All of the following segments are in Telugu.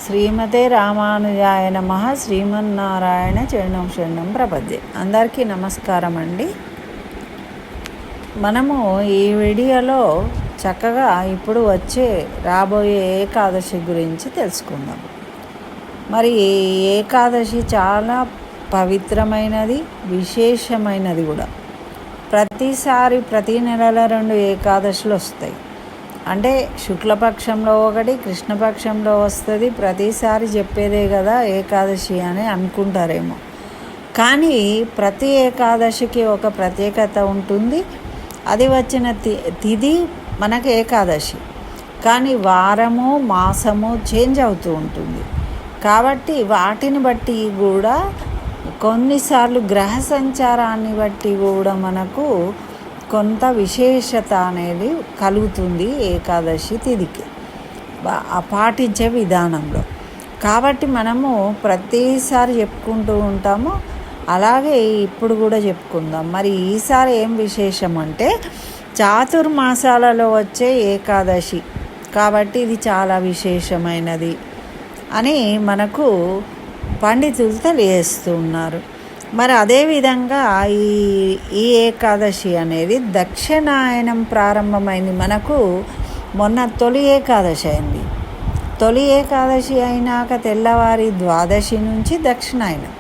శ్రీమతే రామానుజాయ నమః. శ్రీమన్నారాయణ చరణం శరణం ప్రపద్యే. అందరికీ నమస్కారం అండి. మనము ఈ వీడియోలో చక్కగా ఇప్పుడు వచ్చే రాబోయే ఏకాదశి గురించి తెలుసుకుందాం. మరి ఈ ఏకాదశి చాలా పవిత్రమైనది, విశేషమైనది కూడా. ప్రతి నెలలో 2 ఏకాదశులు వస్తాయి. అంటే శుక్లపక్షంలో ఒకటి, కృష్ణపక్షంలో వస్తుంది. ప్రతిసారి చెప్పేదే కదా ఏకాదశి అని అనుకుంటారేమో, కానీ ప్రతి ఏకాదశికి ఒక ప్రత్యేకత ఉంటుంది. అది వచ్చిన తిథి మనకు ఏకాదశి, కానీ వారము మాసము చేంజ్ అవుతూ ఉంటుంది. కాబట్టి వాటిని బట్టి కూడా కొన్నిసార్లు గ్రహ సంచారాన్ని బట్టి కూడా మనకు కొంత విశేషత అనేది కలుగుతుంది ఏకాదశి తిథికి పాటించే విధానంలో. కాబట్టి మనము ప్రతిసారి చెప్పుకుంటూ ఉంటాము, అలాగే ఇప్పుడు కూడా చెప్పుకుందాం. మరి ఈసారి ఏం విశేషం అంటే చాతుర్మాసాలలో వచ్చే ఏకాదశి, కాబట్టి ఇది చాలా విశేషమైనది అని మనకు పండితులు తెలియజేస్తూ ఉన్నారు. మరి అదేవిధంగా ఈ ఏకాదశి అనేది దక్షిణాయనం ప్రారంభమైంది. మనకు మొన్న తొలి ఏకాదశి అయింది. తొలి ఏకాదశి అయినాక తెల్లవారి ద్వాదశి నుంచి దక్షిణాయనం,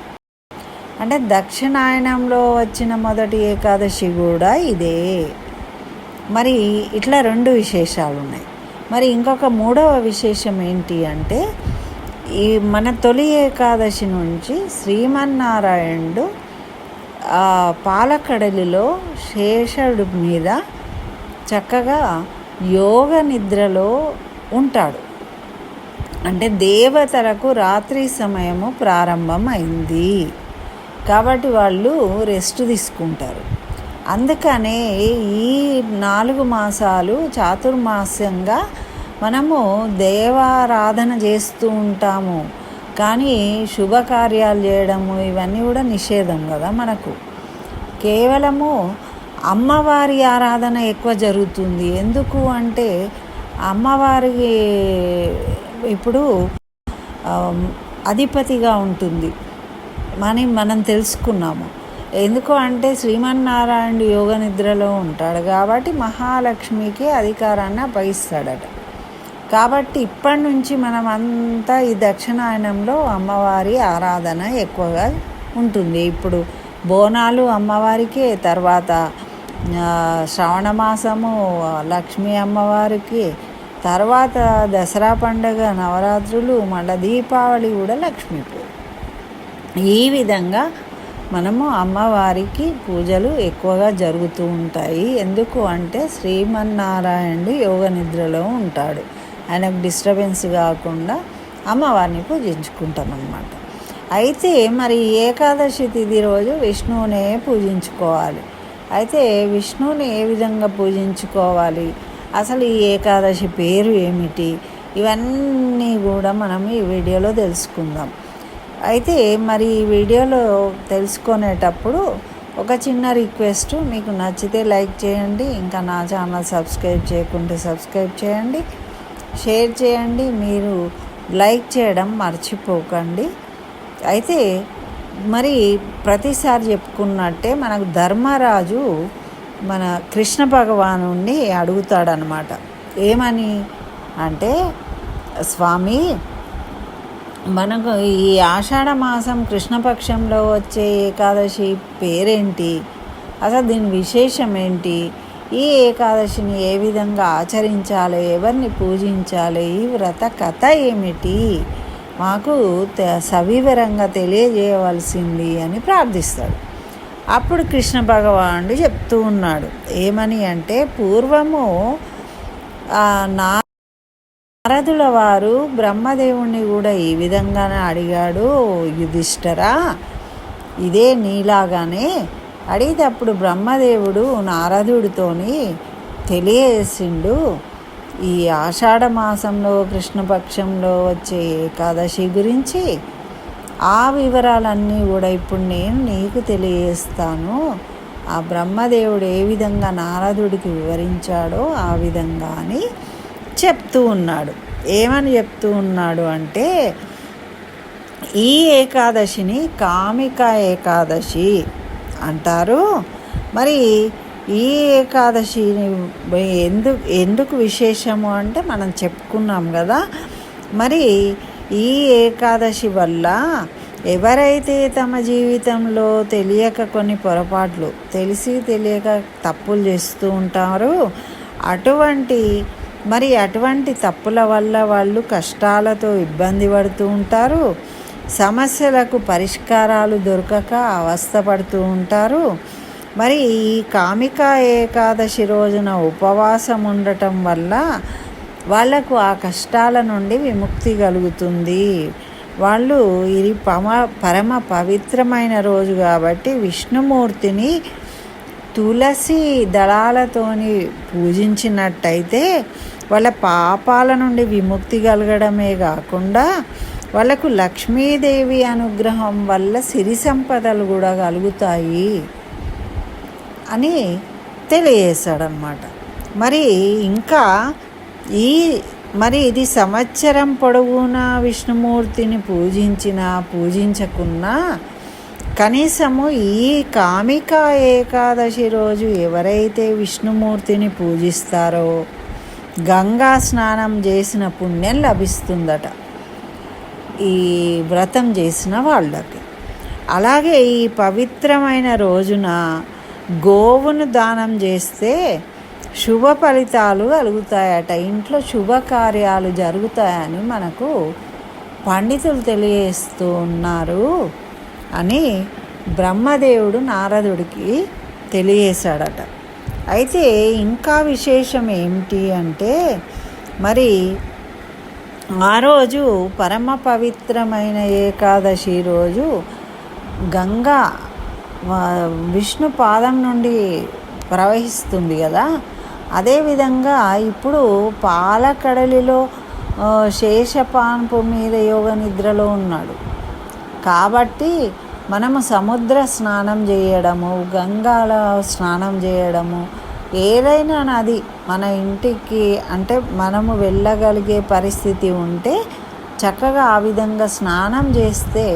అంటే దక్షిణాయనంలో వచ్చిన మొదటి ఏకాదశి కూడా ఇదే. మరి ఇట్లా 2 విశేషాలు ఉన్నాయి. మరి ఇంకొక 3వ విశేషం ఏంటి అంటే ఈ మన తొలి ఏకాదశి నుంచి శ్రీమన్నారాయణుడు పాలకడలిలో శేషుడి మీద చక్కగా యోగ నిద్రలో ఉంటాడు. అంటే దేవతలకు రాత్రి సమయము ప్రారంభం అయింది కాబట్టి వాళ్ళు రెస్ట్ తీసుకుంటారు. అందుకనే ఈ 4 మాసాలు చాతుర్మాస్యంగా మనము దేవారాధన చేస్తూ ఉంటాము, కానీ శుభకార్యాలు చేయడము ఇవన్నీ కూడా నిషేధం కదా మనకు. కేవలము అమ్మవారి ఆరాధన ఎక్కువ జరుగుతుంది. ఎందుకు అంటే అమ్మవారికి ఇప్పుడు అధిపతిగా ఉంటుంది మనం తెలుసుకున్నాము. ఎందుకు అంటే శ్రీమన్నారాయణుడు యోగ నిద్రలో ఉంటాడు కాబట్టి మహాలక్ష్మికి అధికారాన్ని అప్పగిస్తాడట. కాబట్టి ఇప్పటి నుంచి మనం అంతా ఈ దక్షిణాయనంలో అమ్మవారి ఆరాధన ఎక్కువగా ఉంటుంది. ఇప్పుడు బోనాలు అమ్మవారికి, తర్వాత శ్రావణ మాసము లక్ష్మీ అమ్మవారికి, తర్వాత దసరా పండుగ, నవరాత్రులు, మళ్ళీ దీపావళి కూడా లక్ష్మీ పూజ. ఈ విధంగా మనము అమ్మవారికి పూజలు ఎక్కువగా జరుగుతూ ఉంటాయి. ఎందుకు అంటే శ్రీమన్నారాయణుడు యోగ నిద్రలో ఉంటాడు, ఆయనకు డిస్టర్బెన్స్ కాకుండా అమ్మవారిని పూజించుకుంటాం అన్నమాట. అయితే మరి ఏకాదశి తిథి రోజు విష్ణువునే పూజించుకోవాలి. అయితే విష్ణువుని ఏ విధంగా పూజించుకోవాలి, అసలు ఈ ఏకాదశి పేరు ఏమిటి, ఇవన్నీ కూడా మనం ఈ వీడియోలో తెలుసుకుందాం. అయితే మరి ఈ వీడియోలో తెలుసుకునేటప్పుడు ఒక చిన్న రిక్వెస్ట్, మీకు నచ్చితే లైక్ చేయండి, ఇంకా నా ఛానల్ సబ్స్క్రైబ్ చేయకుంటే సబ్స్క్రైబ్ చేయండి, షేర్ చేయండి. మీరు లైక్ చేయడం మర్చిపోకండి. అయితే మరి ప్రతిసారి చెప్పుకున్నట్టే మనకు ధర్మరాజు మన కృష్ణ భగవానుడిని అడుగుతాడనమాట. ఏమని అంటే, స్వామి మనకు ఈ ఆషాఢ మాసం కృష్ణపక్షంలో వచ్చే ఏకాదశి పేరేంటి, అసలు దీని విశేషం ఏంటి, ఈ ఏకాదశిని ఏ విధంగా ఆచరించాలి, ఎవరిని పూజించాలి, ఈ వ్రత కథ ఏమిటి, మాకు సవివరంగా తెలియజేయవలసింది అని ప్రార్థిస్తాడు. అప్పుడు కృష్ణ భగవానుడు చెప్తూ ఉన్నాడు. ఏమని అంటే, పూర్వము నారదుల వారు బ్రహ్మదేవుణ్ణి కూడా ఈ విధంగానే అడిగాడు, యుధిష్ఠిరా ఇదే నీలాగానే అడిగినప్పుడు బ్రహ్మదేవుడు నారదుడితోని తెలియజేసిండు ఈ ఆషాఢ మాసంలో కృష్ణపక్షంలో వచ్చే ఏకాదశి గురించి. ఆ వివరాలన్నీ కూడా ఇప్పుడు నేను నీకు తెలియజేస్తాను. ఆ బ్రహ్మదేవుడు ఏ విధంగా నారదుడికి వివరించాడో ఆ విధంగా అని చెప్తూ ఉన్నాడు. ఏమని చెప్తూ ఉన్నాడు అంటే, ఈ ఏకాదశిని కామిక ఏకాదశి అంటారు. మరి ఈ ఏకాదశిని ఎందుకు విశేషము అంటే మనం చెప్పుకున్నాం కదా. మరి ఈ ఏకాదశి వల్ల ఎవరైతే తమ జీవితంలో తెలియక కొన్ని పొరపాట్లు, తెలిసి తెలియక తప్పులు చేస్తూ ఉంటారో అటువంటి తప్పుల వల్ల వాళ్ళు కష్టాలతో ఇబ్బంది పడుతూ ఉంటారు. సమస్యలకు పరిష్కారాలు దొరకక అవస్థపడుతూ ఉంటారు. మరి ఈ కామిక ఏకాదశి రోజున ఉపవాసం ఉండటం వల్ల వాళ్లకు ఆ కష్టాల నుండి విముక్తి కలుగుతుంది. వాళ్ళు ఇది పరమ పవిత్రమైన రోజు కాబట్టి విష్ణుమూర్తిని తులసి దళాలతోని పూజించినట్టయితే వాళ్ళ పాపాల నుండి విముక్తి కలగడమే కాకుండా వాళ్ళకు లక్ష్మీదేవి అనుగ్రహం వల్ల సిరి సంపదలు కూడా కలుగుతాయి అని తెలియజేశాడనమాట. మరి ఇంకా ఇది సంవత్సరం పొడవునా విష్ణుమూర్తిని పూజించకున్నా కనీసము ఈ కామిక ఏకాదశి రోజు ఎవరైతే విష్ణుమూర్తిని పూజిస్తారో గంగా స్నానం చేసిన పుణ్యం లభిస్తుందట ఈ వ్రతం చేసిన వాళ్ళకి. అలాగే ఈ పవిత్రమైన రోజున గోవును దానం చేస్తే శుభ ఫలితాలు కలుగుతాయట, ఇంట్లో శుభకార్యాలు జరుగుతాయని మనకు పండితులు తెలియజేస్తూ ఉన్నారు అని బ్రహ్మదేవుడు నారదుడికి తెలియజేశాడట. అయితే ఇంకా విశేషం ఏమిటి అంటే, మరి ఆ రోజు పరమ పవిత్రమైన ఏకాదశి రోజు గంగా విష్ణు పాదం నుండి ప్రవహిస్తుంది కదా. అదేవిధంగా ఇప్పుడు పాలకడలిలో శేషపాన్పు మీద యోగ నిద్రలో ఉన్నాడు కాబట్టి మనము సముద్ర స్నానం చేయడము, గంగాలో స్నానం చేయడము, ఏదైనా నది మన ఇంటికి అంటే మనము వెళ్ళగలిగే పరిస్థితి ఉంటే చక్కగా ఆ విధంగా స్నానం చేస్తే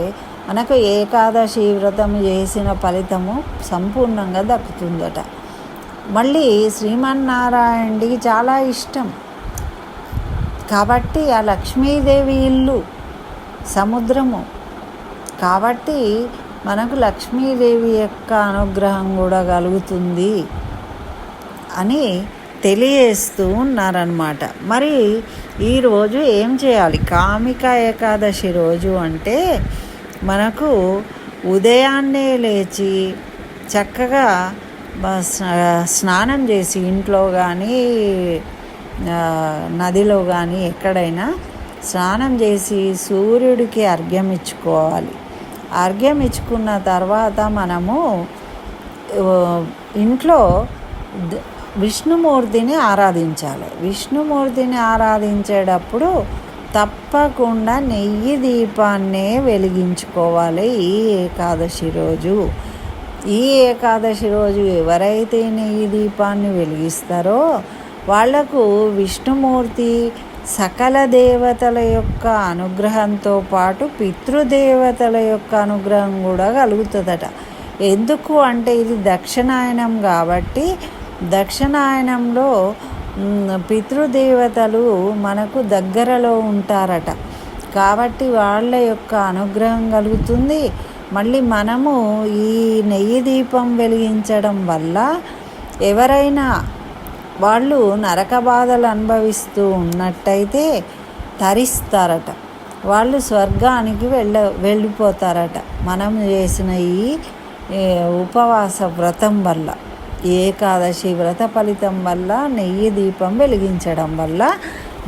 మనకు ఏకాదశి వ్రతం చేసిన ఫలితము సంపూర్ణంగా దక్కుతుందట. మళ్ళీ శ్రీమన్నారాయణుడికి చాలా ఇష్టం కాబట్టి ఆ లక్ష్మీదేవి ఇల్లు సముద్రము కాబట్టి మనకు లక్ష్మీదేవి యొక్క అనుగ్రహం కూడా కలుగుతుంది అని తెలియజేస్తూ ఉన్నారన్నమాట. మరి ఈరోజు ఏం చేయాలి? కామిక ఏకాదశి రోజు అంటే మనకు ఉదయాన్నే లేచి చక్కగా స్నానం చేసి ఇంట్లో కానీ నదిలో కానీ ఎక్కడైనా స్నానం చేసి సూర్యుడికి అర్ఘ్యం ఇచ్చుకోవాలి. అర్ఘ్యం ఇచ్చుకున్న తర్వాత మనము ఇంట్లో విష్ణుమూర్తిని ఆరాధించాలి. విష్ణుమూర్తిని ఆరాధించేటప్పుడు తప్పకుండా నెయ్యి దీపాన్నే వెలిగించుకోవాలి ఈ ఏకాదశి రోజు. ఈ ఏకాదశి రోజు ఎవరైతే నెయ్యి దీపాన్ని వెలిగిస్తారో వాళ్లకు విష్ణుమూర్తి సకల దేవతల యొక్క అనుగ్రహంతో పాటు పితృదేవతల యొక్క అనుగ్రహం కూడా కలుగుతుందట. ఎందుకు అంటే ఇది దక్షిణాయనం కాబట్టి దక్షిణాయనంలో పితృదేవతలు మనకు దగ్గరలో ఉంటారట కాబట్టి వాళ్ళ యొక్క అనుగ్రహం కలుగుతుంది. మళ్ళీ మనము ఈ నెయ్యి దీపం వెలిగించడం వల్ల ఎవరైనా వాళ్ళు నరక బాధలు అనుభవిస్తూ ఉన్నట్టయితే తరిస్తారట, వాళ్ళు స్వర్గానికి వెళ్ళిపోతారట మనం చేసిన ఈ ఉపవాస వ్రతం వల్ల, ఏకాదశి వ్రత ఫలితం వల్ల, నెయ్యి దీపం వెలిగించడం వల్ల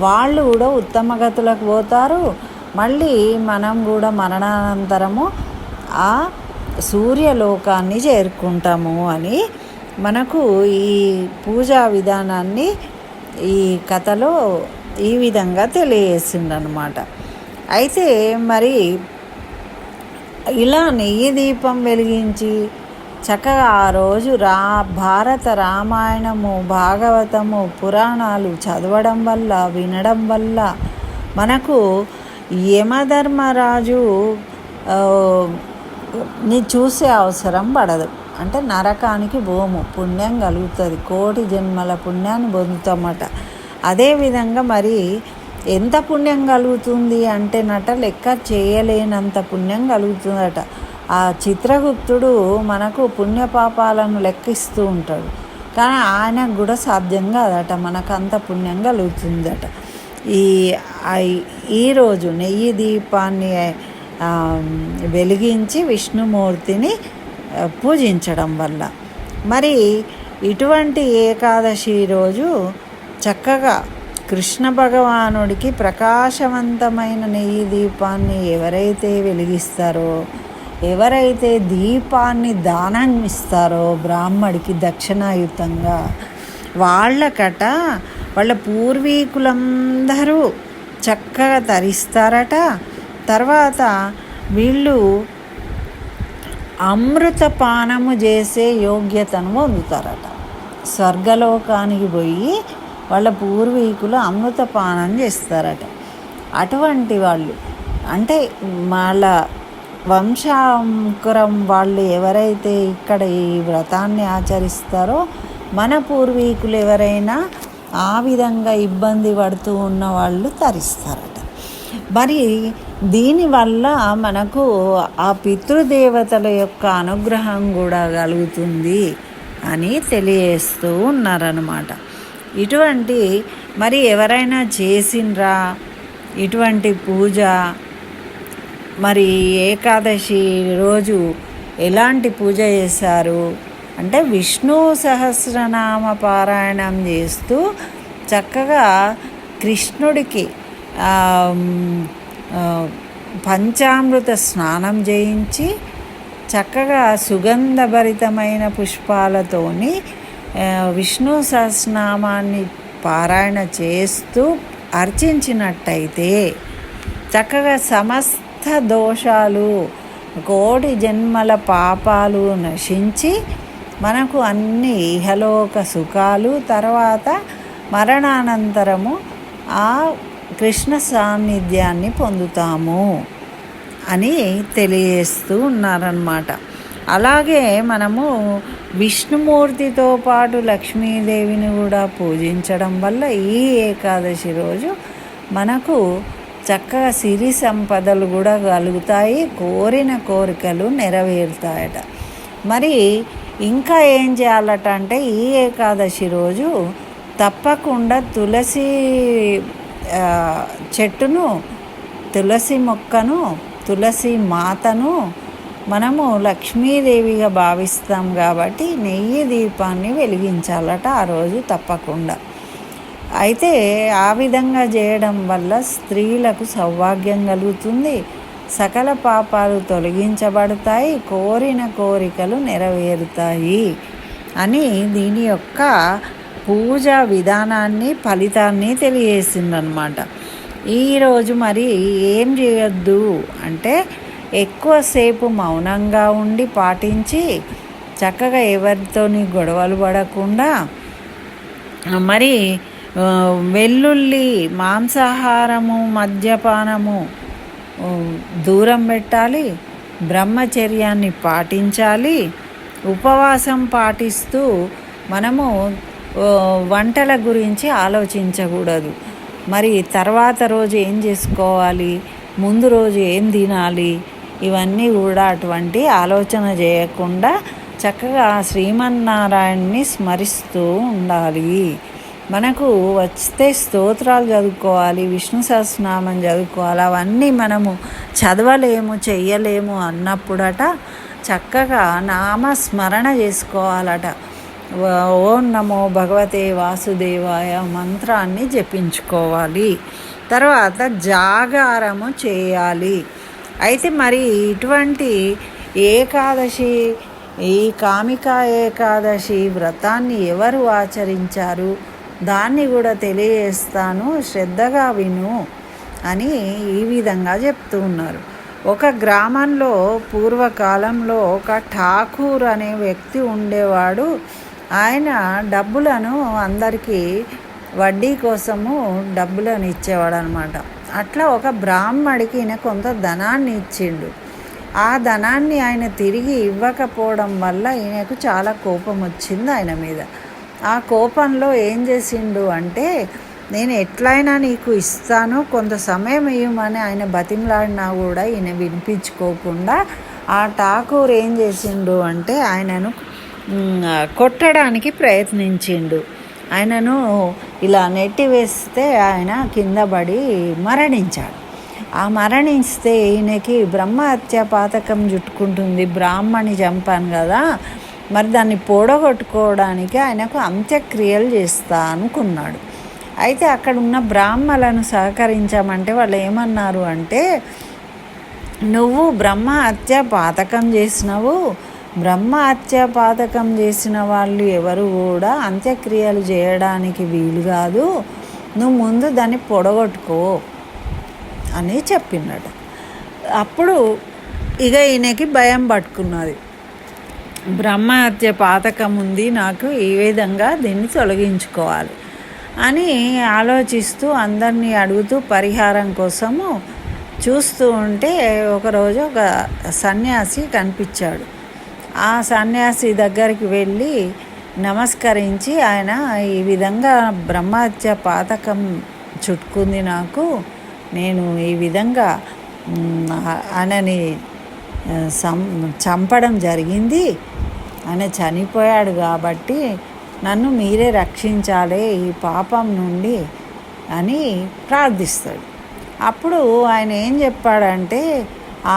వాళ్ళు కూడా ఉత్తమ గతులకు పోతారు. మళ్ళీ మనం కూడా మరణానంతరము ఆ సూర్యలోకాన్ని చేరుకుంటాము అని మనకు ఈ పూజా విధానాన్ని ఈ కథలో ఈ విధంగా తెలియజేసిందనమాట. అయితే మరి ఇలా నెయ్యి దీపం వెలిగించి చక్కగా ఆ రోజు భారత రామాయణము, భాగవతము, పురాణాలు చదవడం వల్ల, వినడం వల్ల మనకు యమధర్మరాజు ని చూసే అవసరం పడదు. అంటే నరకానికి పోము, పుణ్యం కలుగుతుంది, కోటి జన్మల పుణ్యాన్ని పొందుతామట. అదేవిధంగా మరి ఎంత పుణ్యం కలుగుతుంది అంటే లెక్క చేయలేనంత పుణ్యం కలుగుతుందట. ఆ చిత్రగుప్తుడు మనకు పుణ్యపాపాలను లెక్కిస్తూ ఉంటాడు, కానీ ఆయనకు కూడా సాధ్యం కాదట, మనకు అంత పుణ్యం కలుగుతుందట. ఈరోజు నెయ్యి దీపాన్ని వెలిగించి విష్ణుమూర్తిని పూజించడం వల్ల మరి ఇటువంటి ఏకాదశి రోజు చక్కగా కృష్ణ భగవానుడికి ప్రకాశవంతమైన నెయ్యి దీపాన్ని ఎవరైతే వెలిగిస్తారో, ఎవరైతే దీపాన్ని దానం ఇస్తారో బ్రాహ్మడికి దక్షిణాయుతంగా, వాళ్ళకట వాళ్ళ పూర్వీకులందరూ చక్కగా తరిస్తారట. తర్వాత వీళ్ళు అమృతపానము చేసే యోగ్యతను పొందుతారట. స్వర్గలోకానికి పోయి వాళ్ళ పూర్వీకులు అమృతపానం చేస్తారట. అటువంటి వాళ్ళు అంటే వాళ్ళ వంశాంకురం వాళ్ళు ఎవరైతే ఇక్కడ ఈ వ్రతాన్ని ఆచరిస్తారో, మన పూర్వీకులు ఎవరైనా ఆ విధంగా ఇబ్బంది పడుతూ ఉన్న వాళ్ళు తరిస్తారట. మరి దీనివల్ల మనకు ఆ పితృదేవతల యొక్క అనుగ్రహం కూడా కలుగుతుంది అని తెలియజేస్తూ ఉన్నారన్నమాట. ఇటువంటి మరి ఎవరైనా చేసిండ్రా ఇటువంటి పూజ, మరి ఏకాదశి రోజు ఎలాంటి పూజ చేశారు అంటే విష్ణు సహస్రనామ పారాయణం చేస్తూ చక్కగా కృష్ణుడికి పంచామృత స్నానం చేయించి చక్కగా సుగంధభరితమైన పుష్పాలతోని విష్ణు సహస్రనామాన్ని పారాయణ చేస్తూ అర్చించినట్టయితే చక్కగా సమస్త దోషాలు, కోటి జన్మల పాపాలు నశించి మనకు అన్ని ఇహలోక సుఖాలు, తర్వాత మరణానంతరము ఆ కృష్ణ సాన్నిధ్యాన్ని పొందుతాము అని తెలియజేస్తూ ఉన్నారన్నమాట. అలాగే మనము విష్ణుమూర్తితో పాటు లక్ష్మీదేవిని కూడా పూజించడం వల్ల ఈ ఏకాదశి రోజు మనకు చక్కగా సిరి సంపదలు కూడా కలుగుతాయి, కోరిన కోరికలు నెరవేరుతాయట. మరి ఇంకా ఏం చేయాలట అంటే ఈ ఏకాదశి రోజు తప్పకుండా తులసి చెట్టును, తులసి మొక్కను, తులసి మాతను మనము లక్ష్మీదేవిగా భావిస్తాం కాబట్టి నెయ్యి దీపాన్ని వెలిగించాలట ఆ రోజు తప్పకుండా. అయితే ఆ విధంగా చేయడం వల్ల స్త్రీలకు సౌభాగ్యం కలుగుతుంది, సకల పాపాలు తొలగించబడతాయి, కోరిన కోరికలు నెరవేరుతాయి అని దీని యొక్క పూజా విధానాన్ని, ఫలితాన్ని తెలియజేసిందనమాట. ఈరోజు మరి ఏం చేయొద్దు అంటే ఎక్కువసేపు మౌనంగా ఉండి పాటించి చక్కగా ఎవరితోని గొడవలు పడకుండా మరి వెల్లుల్లి, మాంసాహారము, మద్యపానము దూరం పెట్టాలి, బ్రహ్మచర్యాన్ని పాటించాలి, ఉపవాసం పాటిస్తూ మనము వంటల గురించి ఆలోచించకూడదు. మరి తర్వాత రోజు ఏం చేసుకోవాలి, ముందు రోజు ఏం తినాలి, ఇవన్నీ కూడా అటువంటి ఆలోచన చేయకుండా చక్కగా శ్రీమన్నారాయణని స్మరిస్తూ ఉండాలి. మనకు వస్తే స్తోత్రాలు చదువుకోవాలి, విష్ణు సహస్రనామం చదువుకోవాలి. అవన్నీ మనము చదవలేము, చెయ్యలేము అన్నప్పుడట చక్కగా నామస్మరణ చేసుకోవాలట. ఓం నమో భగవతే వాసుదేవాయ మంత్రాన్ని జపించుకోవాలి. తర్వాత జాగారము చేయాలి. అయితే మరి ఇటువంటి ఏకాదశి, ఈ కామికా ఏకాదశి వ్రతాన్ని ఎవరు ఆచరించారు దాన్ని కూడా తెలియజేస్తాను, శ్రద్ధగా విను అని ఈ విధంగా చెప్తూ ఉన్నారు. ఒక గ్రామంలో పూర్వకాలంలో ఒక ఠాకూర్ అనే వ్యక్తి ఉండేవాడు. ఆయన డబ్బులను అందరికీ వడ్డీ కోసము డబ్బులను ఇచ్చేవాడు అనమాట. అట్లా ఒక బ్రాహ్మడికి ఈయన కొంత ధనాన్ని ఇచ్చిండు. ఆ ధనాన్ని ఆయన తిరిగి ఇవ్వకపోవడం వల్ల ఈయనకు చాలా కోపం వచ్చింది ఆయన మీద. ఆ కోపంలో ఏం చేసిండు అంటే, నేను ఎట్లయినా నీకు ఇస్తాను, కొంత సమయం ఇవ్వమని ఆయన బతిమలాడినా కూడా ఈయన వినిపించుకోకుండా ఆ ఠాకూర్ ఏం చేసిండు అంటే ఆయనను కొట్టడానికి ప్రయత్నించిండు. ఆయనను ఇలా నెట్టివేస్తే ఆయన కింద పడి మరణించాడు. ఆ మరణిస్తే ఈయనకి బ్రహ్మహత్య పాతకం చుట్టుకుంటుంది, బ్రాహ్మణి చంపాను కదా, మరి దాన్ని పొడగొట్టుకోవడానికి ఆయనకు అంత్యక్రియలు చేస్తా అనుకున్నాడు. అయితే అక్కడ ఉన్న బ్రాహ్మలను సహకరించామంటే వాళ్ళు ఏమన్నారు అంటే, నువ్వు బ్రహ్మహత్య పాతకం చేసినావు, బ్రహ్మహత్య పాతకం చేసిన వాళ్ళు ఎవరు కూడా అంత్యక్రియలు చేయడానికి వీలు కాదు, నువ్వు ముందు దాన్ని పొడగొట్టుకో అని చెప్పినాడు. అప్పుడు ఇక ఈయనకి భయం పట్టుకున్నది, బ్రహ్మహత్య పాతకం ఉంది, నాకు ఈ విధంగా దీన్ని తొలగించుకోవాలి అని ఆలోచిస్తూ అందరినీ అడుగుతూ పరిహారం కోసము చూస్తూ ఉంటే ఒకరోజు ఒక సన్యాసి కనిపించాడు. ఆ సన్యాసి దగ్గరికి వెళ్ళి నమస్కరించి, ఆయన ఈ విధంగా బ్రహ్మహత్య పాతకం చుట్టుకుంది నాకు, నేను ఈ విధంగా ఆయనని చంపడం జరిగింది, ఆయన చనిపోయాడు కాబట్టి నన్ను మీరే రక్షించాలి ఈ పాపం నుండి అని ప్రార్థిస్తాడు. అప్పుడు ఆయన ఏం చెప్పాడంటే,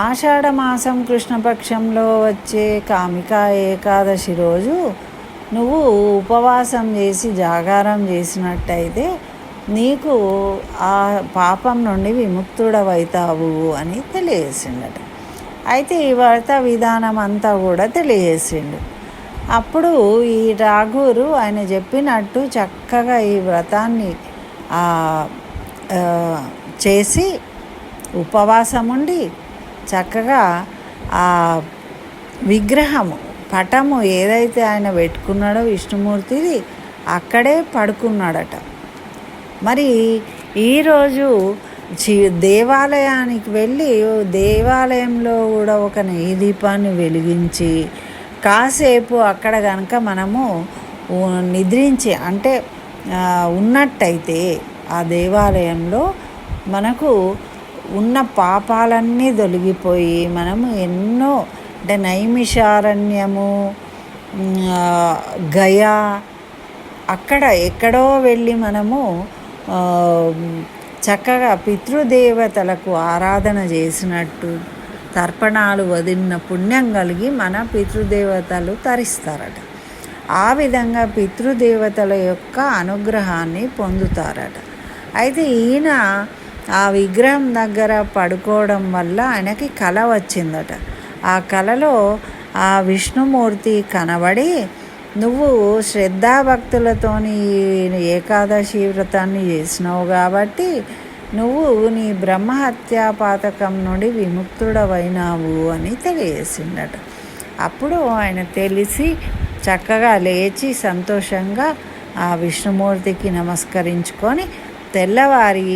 ఆషాఢ మాసం కృష్ణపక్షంలో వచ్చే కామికా ఏకాదశి రోజు నువ్వు ఉపవాసం చేసి జాగారం చేసినట్టయితే నీకు ఆ పాపం నుండి విముక్తుడవైతావు అని తెలియజేసిండట. అయితే ఈ వ్రత విధానం అంతా కూడా తెలియజేసిండు. అప్పుడు ఈ ఠాగూరు ఆయన చెప్పినట్టు చక్కగా ఈ వ్రతాన్ని చేసి ఉపవాసం ఉండి చక్కగా ఆ విగ్రహము పటము ఏదైతే ఆయన పెట్టుకున్నాడో విష్ణుమూర్తిది అక్కడే పడుకున్నాడట. మరి ఈరోజు దేవాలయానికి వెళ్ళి దేవాలయంలో కూడా ఒక నెయ్యి దీపాన్ని వెలిగించి కాసేపు అక్కడ కనుక మనము నిద్రించి అంటే ఉన్నట్టయితే ఆ దేవాలయంలో మనకు ఉన్న పాపాలన్నీ తొలగిపోయి మనము ఎన్నో అంటే నైమిషారణ్యము, గయా అక్కడ ఎక్కడో వెళ్ళి మనము చక్కగా పితృదేవతలకు ఆరాధన చేసినట్టు తర్పణాలు వదిలిన పుణ్యం కలిగి మన పితృదేవతలు తరిస్తారట. ఆ విధంగా పితృదేవతల యొక్క అనుగ్రహాన్ని పొందుతారట. అయితే ఈయన ఆ విగ్రహం దగ్గర పడుకోవడం వల్ల ఆయనకి కల వచ్చిందట. ఆ కలలో ఆ విష్ణుమూర్తి కనబడి, నువ్వు శ్రద్ధాభక్తులతోని ఏకాదశి వ్రతాన్ని చేసినావు కాబట్టి నువ్వు నీ బ్రహ్మహత్యా పాతకం నుండి విముక్తుడవైనావు అని తెలియజేసిండట. అప్పుడు ఆయన తెలిసి చక్కగా లేచి సంతోషంగా ఆ విష్ణుమూర్తికి నమస్కరించుకొని తెల్లవారి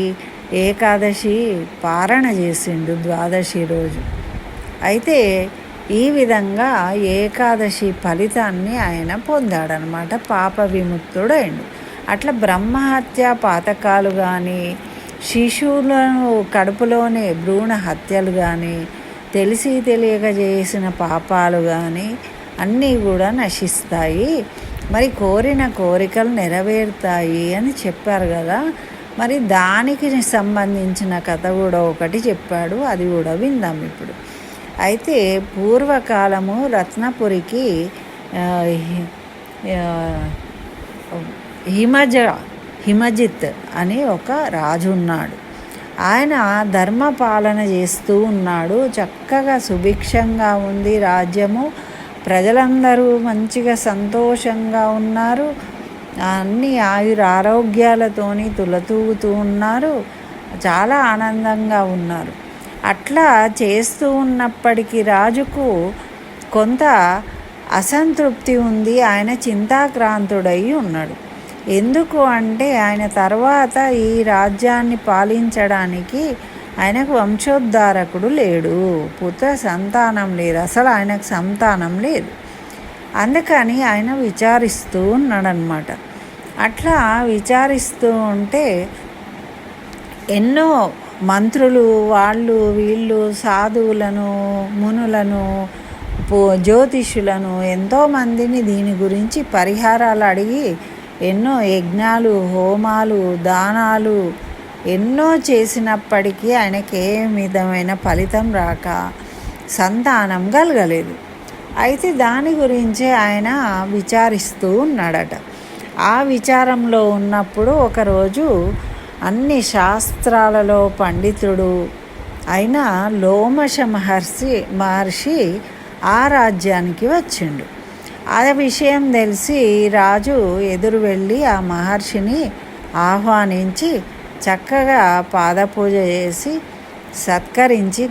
ఏకాదశి పారణ చేసిండు ద్వాదశి రోజు. అయితే ఈ విధంగా ఏకాదశి ఫలితాన్ని ఆయన పొందాడనమాట, పాప విముక్తుడైండు. అట్లా బ్రహ్మహత్య పాతకాలు కానీ, శిశువులను కడుపులోనే భ్రూణ హత్యలు కానీ, తెలిసి తెలియక చేసిన పాపాలు కానీ అన్నీ కూడా నశిస్తాయి, మరి కోరిన కోరికలు నెరవేరుతాయి అని చెప్పారు కదా. మరి దానికి సంబంధించిన కథ కూడా ఒకటి చెప్పాడు, అది కూడా విందాం ఇప్పుడు. అయితే పూర్వకాలము రత్నపురికి హిమజిత్ అని ఒక రాజు ఉన్నాడు. ఆయన ధర్మపాలన చేస్తూ ఉన్నాడు. చక్కగా సుభిక్షంగా ఉంది రాజ్యము, ప్రజలందరూ మంచిగా సంతోషంగా ఉన్నారు, అన్ని ఆరోగ్యాలతోని తులతూగుతూ ఉన్నారు, చాలా ఆనందంగా ఉన్నారు. అట్లా చేస్తూ ఉన్నప్పటికీ రాజుకు కొంత అసంతృప్తి ఉంది, ఆయన చింతాక్రాంతుడై ఉన్నాడు. ఎందుకు అంటే ఆయన తర్వాత ఈ రాజ్యాన్ని పాలించడానికి ఆయనకు వంశోద్ధారకుడు లేడు, పుత్ర సంతానం లేదు, అసలు ఆయనకు సంతానం లేదు. అందుకని ఆయన విచారిస్తూ ఉన్నాడనమాట. అట్లా విచారిస్తూ ఉంటే ఎన్నో మంత్రులు వాళ్ళు వీళ్ళు సాధువులను మునులను జ్యోతిష్యులను ఎంతోమందిని దీని గురించి పరిహారాలు అడిగి ఎన్నో యజ్ఞాలు హోమాలు దానాలు ఎన్నో చేసినప్పటికీ ఆయనకి ఏ విధమైన ఫలితం రాక సంతానం కలగలేదు. అయితే దాని గురించి ఆయన విచారిస్తూ ఉన్నాడట. ఆ విచారంలో ఉన్నప్పుడు ఒకరోజు అన్ని శాస్త్రాలలో పండితుడు అయిన లోమశ మహర్షి ఆ రాజ్యానికి వచ్చిండు. ఆ విషయం తెలిసి రాజు ఎదురు వెళ్ళి ఆ మహర్షిని ఆహ్వానించి చక్కగా పాదపూజ చేసి సత్కరించి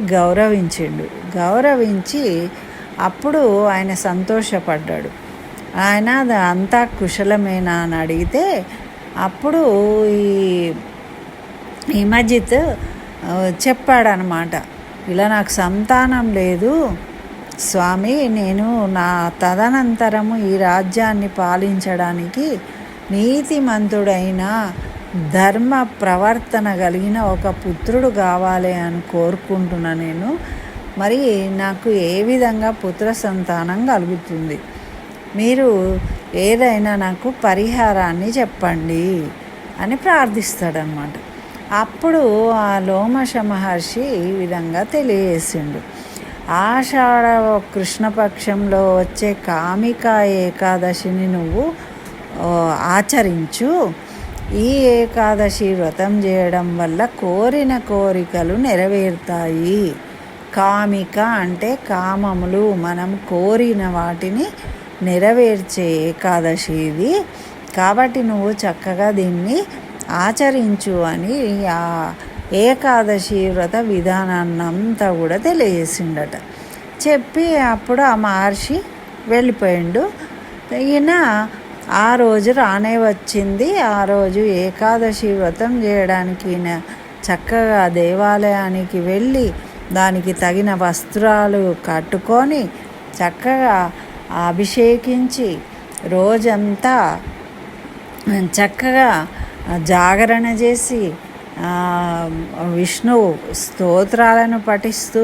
గౌరవించి అప్పుడు ఆయన సంతోషపడ్డాడు. ఆయన అంతా కుశలమేనా అని అడిగితే అప్పుడు ఈ మజిత్ చెప్పాడనమాట, ఇలా నాకు సంతానం లేదు స్వామి, నేను నా తదనంతరము ఈ రాజ్యాన్ని పాలించడానికి నీతిమంతుడైన ధర్మ ప్రవర్తన కలిగిన ఒక పుత్రుడు కావాలి అని కోరుకుంటున్నా. నేను మరి నాకు ఏ విధంగా పుత్ర సంతానం కలుగుతుంది, మీరు ఏదైనా నాకు పరిహారాన్ని చెప్పండి అని ప్రార్థిస్తాడనమాట. అప్పుడు ఆ లోమశ మహర్షి ఈ విధంగా తెలియజేసిండు. ఆషాఢ కృష్ణపక్షంలో వచ్చే కామికా ఏకాదశిని నువ్వు ఆచరించు. ఈ ఏకాదశి వ్రతం చేయడం వల్ల కోరిన కోరికలు నెరవేరుతాయి. కామిక అంటే కామములు, మనం కోరిన వాటిని నెరవేర్చే ఏకాదశి ఇది, కాబట్టి నువ్వు చక్కగా దీన్ని ఆచరించు అని ఆ ఏకాదశి వ్రత విధానాన్నంతా కూడా తెలియజేసిండట. చెప్పి అప్పుడు ఆ మహర్షి వెళ్ళిపోయిండు. ఈయన ఆ రోజు రానే వచ్చింది. ఆ రోజు ఏకాదశి వ్రతం చేయడానికి ఈయన చక్కగా దేవాలయానికి వెళ్ళి దానికి తగిన వస్త్రాలు కట్టుకొని చక్కగా అభిషేకించి రోజంతా చక్కగా జాగరణ చేసి విష్ణు స్తోత్రాలను పఠిస్తూ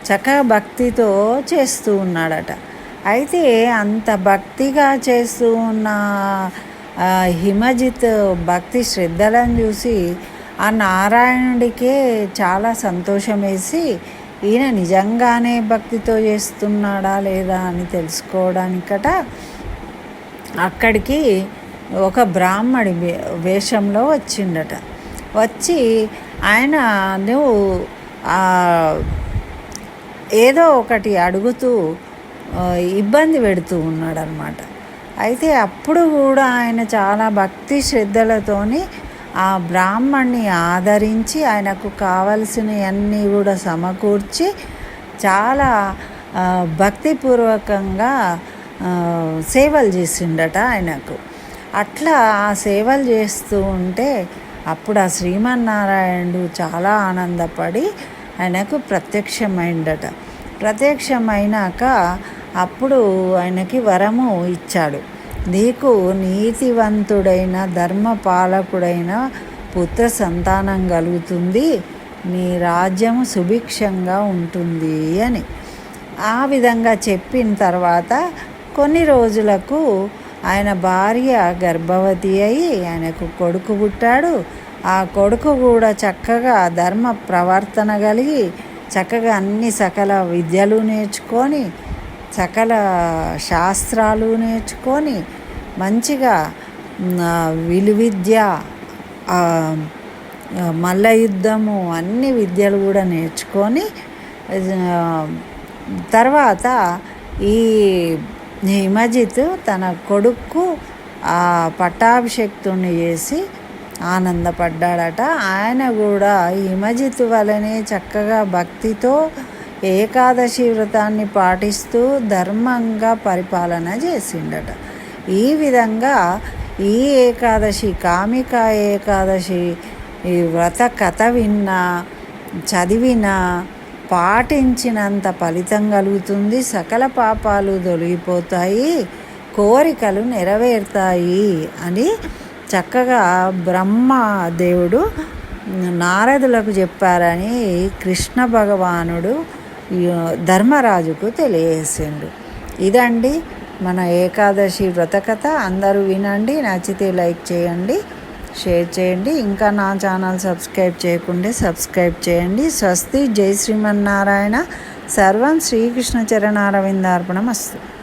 చక్కగా భక్తితో చేస్తూ ఉన్నాడట. అయితే అంత భక్తిగా చేస్తూ ఉన్న హిమజిత్ భక్తి శ్రద్ధలను చూసి ఆ నారాయణుడికే చాలా సంతోషం వేసి ఈయన నిజంగానే భక్తితో చేస్తున్నాడా లేదా అని తెలుసుకోవడానికట అక్కడికి ఒక బ్రాహ్మడి వేషంలో వచ్చిండట. వచ్చి ఆయన నువ్వు ఏదో ఒకటి అడుగుతూ ఇబ్బంది పెడుతూ ఉన్నాడనమాట. అయితే అప్పుడు కూడా ఆయన చాలా భక్తి శ్రద్ధలతోని ఆ బ్రాహ్మణ్ణి ఆదరించి ఆయనకు కావలసినవన్నీ కూడా సమకూర్చి చాలా భక్తిపూర్వకంగా సేవలు చేసిండట ఆయనకు. అట్లా ఆ సేవలు చేస్తూ ఉంటే అప్పుడు ఆ శ్రీమన్నారాయణుడు చాలా ఆనందపడి ఆయనకు ప్రత్యక్షమైండట. ప్రత్యక్షమైనాక అప్పుడు ఆయనకి వరము ఇచ్చాడు, నీకు నీతివంతుడైన ధర్మపాలకుడైన పుత్ర సంతానం కలుగుతుంది, నీ రాజ్యము సుభిక్షంగా ఉంటుంది అని. ఆ విధంగా చెప్పిన తర్వాత కొన్ని రోజులకు ఆయన భార్య గర్భవతి అయి ఆయనకు కొడుకు పుట్టాడు. ఆ కొడుకు కూడా చక్కగా ధర్మ ప్రవర్తన కలిగి చక్కగా అన్ని సకల విద్యలు నేర్చుకొని సకల శాస్త్రాలు నేర్చుకొని మంచిగా విలువిద్య మల్ల యుద్ధము అన్ని విద్యలు కూడా నేర్చుకొని తర్వాత ఈ హిమజిత్ తన కొడుకు ఆ పట్టాభిషేక్తుని చేసి ఆనందపడ్డాడట. ఆయన కూడా హిమజిత్ వలనే చక్కగా భక్తితో ఏకాదశి వ్రతాన్ని పాటిస్తూ ధర్మంగా పరిపాలన చేసిండట. ఈ విధంగా ఈ ఏకాదశి కామికా ఏకాదశి ఈ వ్రత కథ విన్నా చదివినా పాటించినంత ఫలితం కలుగుతుంది. సకల పాపాలు తొలగిపోతాయి, కోరికలు నెరవేరుతాయి అని చక్కగా బ్రహ్మ దేవుడు నారదులకు చెప్పారని కృష్ణ భగవానుడు ధర్మరాజుకు తెలియజేసిండు. ఇదండి మన ఏకాదశి వ్రతకథ. అందరూ వినండి, నచ్చితే లైక్ చేయండి, షేర్ చేయండి. ఇంకా నా ఛానల్ సబ్స్క్రైబ్ చేయకుంటే సబ్స్క్రైబ్ చేయండి. స్వస్తి. జై శ్రీమన్నారాయణ. సర్వం శ్రీకృష్ణ చరణారవిందార్పణమస్తు.